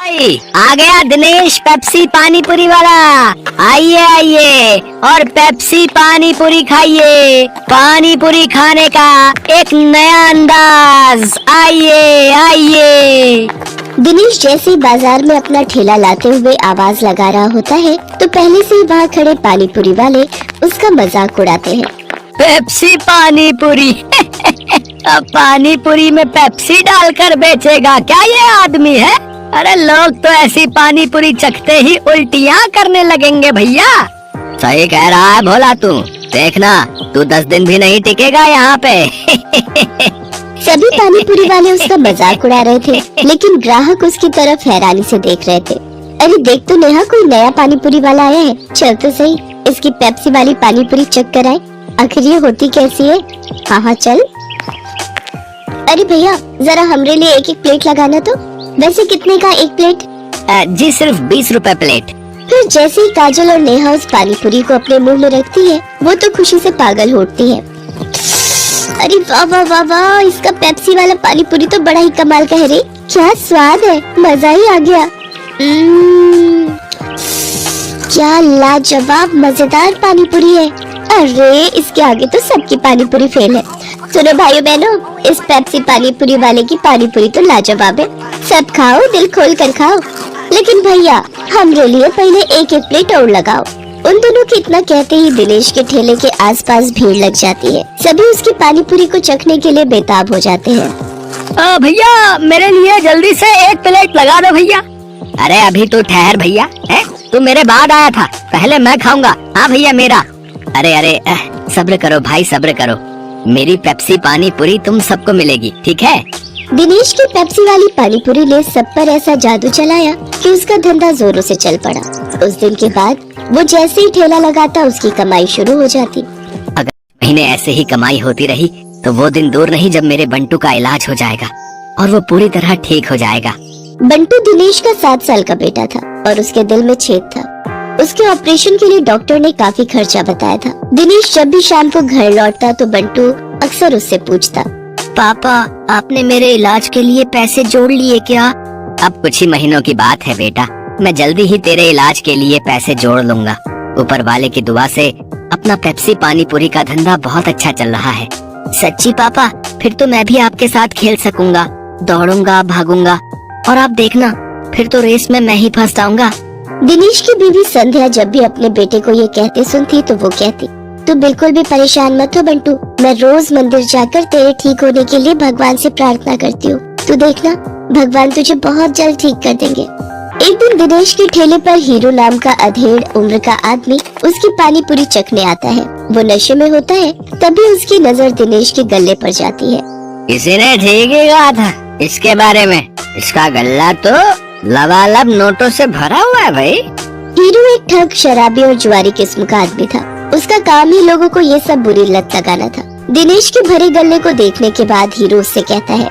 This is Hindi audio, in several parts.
भाई आ गया दिनेश पेप्सी पानी पूरी वाला। आइए आइए और पेप्सी पानी पूरी खाइए। पानी पूरी खाने का एक नया अंदाज। आइए आइए। दिनेश जैसे ही बाजार में अपना ठेला लाते हुए आवाज लगा रहा होता है तो पहले से ही वहाँ खड़े पानी पूरी वाले उसका मजाक उड़ाते हैं। पेप्सी पानी पूरी अब पानी पूरी में पेप्सी डालकर बेचेगा क्या ये आदमी है? अरे लोग तो ऐसी पानी पूरी चखते ही उल्टियाँ करने लगेंगे भैया। सही कह रहा है भोला तू। देखना तू 10 दिन भी नहीं टिकेगा यहाँ पे। सभी पानी पूरी वाले उसका मजाक उड़ा रहे थे, लेकिन ग्राहक उसकी तरफ हैरानी से देख रहे थे। अरे देख तो नेहा, कोई नया पानी पूरी वाला आया है। चल तो सही इसकी पेप्सी वाली पानी पूरी चख कर आए, आखिर ये होती कैसी है। हाँ हाँ चल। अरे भैया जरा हमरे लिए एक एक प्लेट लगाना तो। वैसे कितने का एक प्लेट? जी सिर्फ 20 रुपए प्लेट। फिर जैसे ही काजल और नेहा उस पानी पूरी को अपने मुंह में रखती है वो तो खुशी से पागल हो उठती है। अरे वाह वाह वाह वाह, इसका पेप्सी वाला पानी पूरी तो बड़ा ही कमाल का है रे। क्या स्वाद है, मजा ही आ गया। क्या लाजवाब मजेदार पानी पूरी है। अरे इसके आगे तो सबकी पानी पूरी फेल है। सुनो भाइयों बहनों, इस पेप्सी पानी पूरी वाले की पानी पूरी तो लाजवाब है। सब खाओ, दिल खोल कर खाओ। लेकिन भैया हमरे लिए पहले एक एक प्लेट और लगाओ। उन दोनों के इतना कहते ही दिनेश के ठेले के आसपास भीड़ लग जाती है। सभी उसकी पानी पूरी को चखने के लिए बेताब हो जाते हैं। भैया मेरे लिए जल्दी से एक प्लेट लगा दो भैया। अरे अभी तो ठहर भैया, है तू मेरे बाद आया था, पहले मैं खाऊंगा। हाँ भैया मेरा। अरे अरे सब्र करो भाई, सब्र करो। मेरी पेप्सी पानी पूरी तुम सबको मिलेगी, ठीक है? दिनेश की पेप्सी वाली पानी पूरी ने सब पर ऐसा जादू चलाया कि उसका धंधा जोरों से चल पड़ा। उस दिन के बाद वो जैसे ही ठेला लगाता उसकी कमाई शुरू हो जाती। अगर महीने ऐसे ही कमाई होती रही तो वो दिन दूर नहीं जब मेरे बंटू का इलाज हो जाएगा और वो पूरी तरह ठीक हो जाएगा। बंटू दिनेश का 7 साल का बेटा था और उसके दिल में छेद था। उसके ऑपरेशन के लिए डॉक्टर ने काफी खर्चा बताया था। दिनेश जब भी शाम को घर लौटता तो बंटू अक्सर उससे पूछता, पापा आपने मेरे इलाज के लिए पैसे जोड़ लिए क्या? अब कुछ ही महीनों की बात है बेटा, मैं जल्दी ही तेरे इलाज के लिए पैसे जोड़ लूंगा। ऊपर वाले की दुआ से अपना पेप्सी पानी पूरी का धंधा बहुत अच्छा चल रहा है। सच्ची पापा? फिर तो मैं भी आपके साथ खेल सकूंगा, दौड़ूंगा, भागूंगा और आप देखना फिर तो रेस में मैं ही फंस जाऊंगा। दिनेश की बीवी संध्या जब भी अपने बेटे को ये कहते सुनती तो वो कहती, तू बिल्कुल भी परेशान मत हो बंटू, मैं रोज मंदिर जाकर तेरे ठीक होने के लिए भगवान से प्रार्थना करती हूँ। तू देखना भगवान तुझे बहुत जल्द ठीक कर देंगे। एक दिन दिनेश के ठेले पर हीरो नाम का अधेड़ उम्र का आदमी उसकी पानी पूरी चखने आता है। वो नशे में होता है, तभी उसकी नजर दिनेश के गले पर जाती है। किसी ने ठीक ही कहा था इसके बारे में, इसका गल्ला तो लबालब नोटों से भरा हुआ है भाई। हीरो एक ठग, शराबी और जुआरी किस्म का आदमी था। उसका काम ही लोगों को ये सब बुरी लत लगाना था। दिनेश के भरे गले को देखने के बाद हीरो उससे कहता है,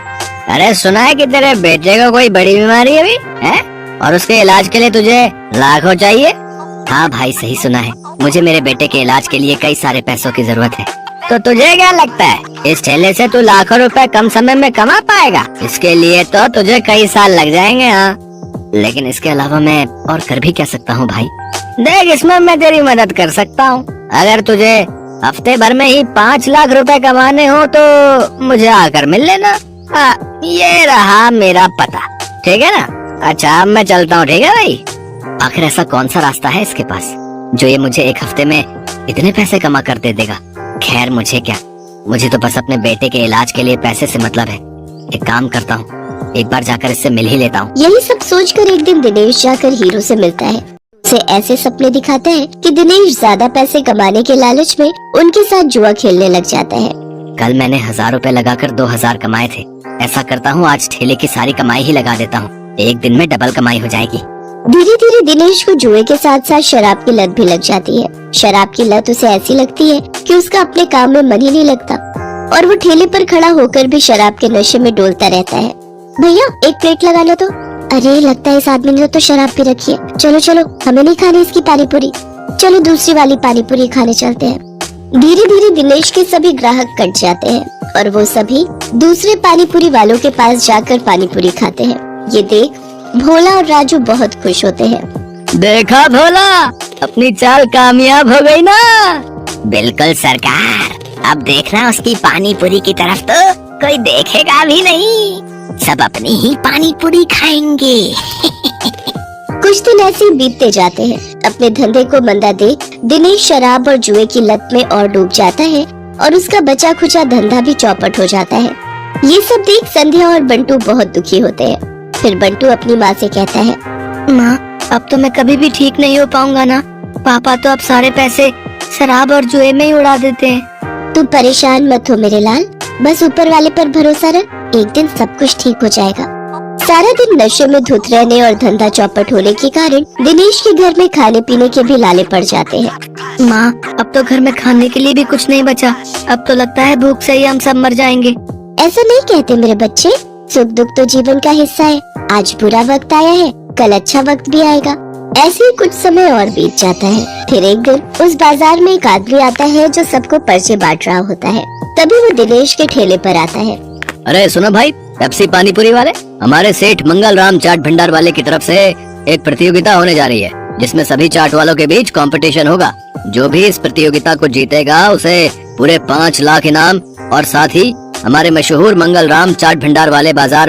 अरे सुना है कि तेरे बेटे को कोई बड़ी बीमारी है अभी, है? और उसके इलाज के लिए तुझे लाखों चाहिए? हाँ भाई सही सुना है, मुझे मेरे बेटे के इलाज के लिए कई सारे पैसों की जरूरत है। तो तुझे क्या लगता है इस ठेले से तू लाखों रुपए कम समय में कमा पाएगा? इसके लिए तो तुझे कई साल लग जाएंगे। हाँ लेकिन इसके अलावा मैं और कर भी क्या सकता हूँ भाई? देख इसमें मैं तेरी मदद कर सकता हूँ। अगर तुझे हफ्ते भर में ही 5 लाख रुपए कमाने हो तो मुझे आकर मिल लेना। ये रहा मेरा पता, ठीक है ना? अच्छा अब मैं चलता हूँ, ठीक है भाई? आखिर ऐसा कौन सा रास्ता है इसके पास जो ये मुझे एक हफ्ते में इतने पैसे कमा कर दे देगा? खैर मुझे क्या, मुझे तो बस अपने बेटे के इलाज के लिए पैसे से मतलब है। एक काम करता हूँ, एक बार जाकर इससे मिल ही लेता हूँ। यही सब सोचकर एक दिन दिनेश जाकर हीरो से मिलता है। उसे ऐसे सपने दिखाते हैं कि दिनेश ज्यादा पैसे कमाने के लालच में उनके साथ जुआ खेलने लग जाता है। कल मैंने 1000 रुपए लगाकर 2000 कमाए थे। ऐसा करता हूँ आज ठेले की सारी कमाई ही लगा देता हूँ, एक दिन में डबल कमाई हो जाएगी। धीरे धीरे दिनेश को जुए के साथ साथ शराब की लत भी लग जाती है। शराब की लत उसे ऐसी लगती है कि उसका अपने काम में मन ही नहीं लगता और वो ठेले पर खड़ा होकर भी शराब के नशे में डोलता रहता है। भैया एक प्लेट लगाना तो। अरे लगता है इस आदमी ने तो शराब पी रखी है। चलो चलो हमें नहीं खानी इसकी पानी पूरी, चलो दूसरी वाली पानी पूरी खाने चलते हैं। धीरे धीरे दिनेश के सभी ग्राहक कट जाते हैं और वो सभी दूसरे पानी पूरी वालों के पास जाकर पानी पूरी खाते हैं। ये देख भोला और राजू बहुत खुश होते हैं। देखा भोला, अपनी चाल कामयाब हो गई ना। बिल्कुल सरकार, अब देखना उसकी पानी पूरी की तरफ तो कोई देखेगा भी नहीं, सब अपनी ही पानी पूरी खाएंगे। कुछ दिन ऐसे ही बीतते जाते हैं। अपने धंधे को मंदा देख दिनेश शराब और जुए की लत में और डूब जाता है और उसका बचा खुचा धंधा भी चौपट हो जाता है। ये सब देख संध्या और बंटू बहुत दुखी होते हैं। फिर बंटू अपनी माँ से कहता है, माँ, अब तो मैं कभी भी ठीक नहीं हो पाऊंगा ना। पापा तो अब सारे पैसे शराब और जुए में ही उड़ा देते हैं। तू परेशान मत हो मेरे लाल, बस ऊपर वाले पर भरोसा रख, एक दिन सब कुछ ठीक हो जाएगा। सारा दिन नशे में धुत रहने और धंधा चौपट होने के कारण दिनेश के घर में खाने पीने के भी लाले पड़ जाते हैं। माँ, अब तो घर में खाने के लिए भी कुछ नहीं बचा। अब तो लगता है भूख से ही हम सब मर जाएंगे। ऐसा नहीं कहते मेरे बच्चे, सुख दुख तो जीवन का हिस्सा है। आज बुरा वक्त आया है, कल अच्छा वक्त भी आएगा। ऐसे ही कुछ समय और बीत जाता है। फिर एक दिन उस बाजार में एक आदमी आता है जो सबको पर्चे बांट रहा होता है। तभी वो दिनेश के ठेले पर आता है। अरे सुनो भाई, पेप्सी पानी पूरी वाले, हमारे सेठ मंगल राम चाट भंडार वाले की तरफ से एक प्रतियोगिता होने जा रही है, जिसमें सभी चाट वालों के बीच कंपटीशन होगा। जो भी इस प्रतियोगिता को जीतेगा उसे पूरे 5 लाख इनाम और साथ ही हमारे मशहूर मंगल राम चाट भंडार वाले बाजार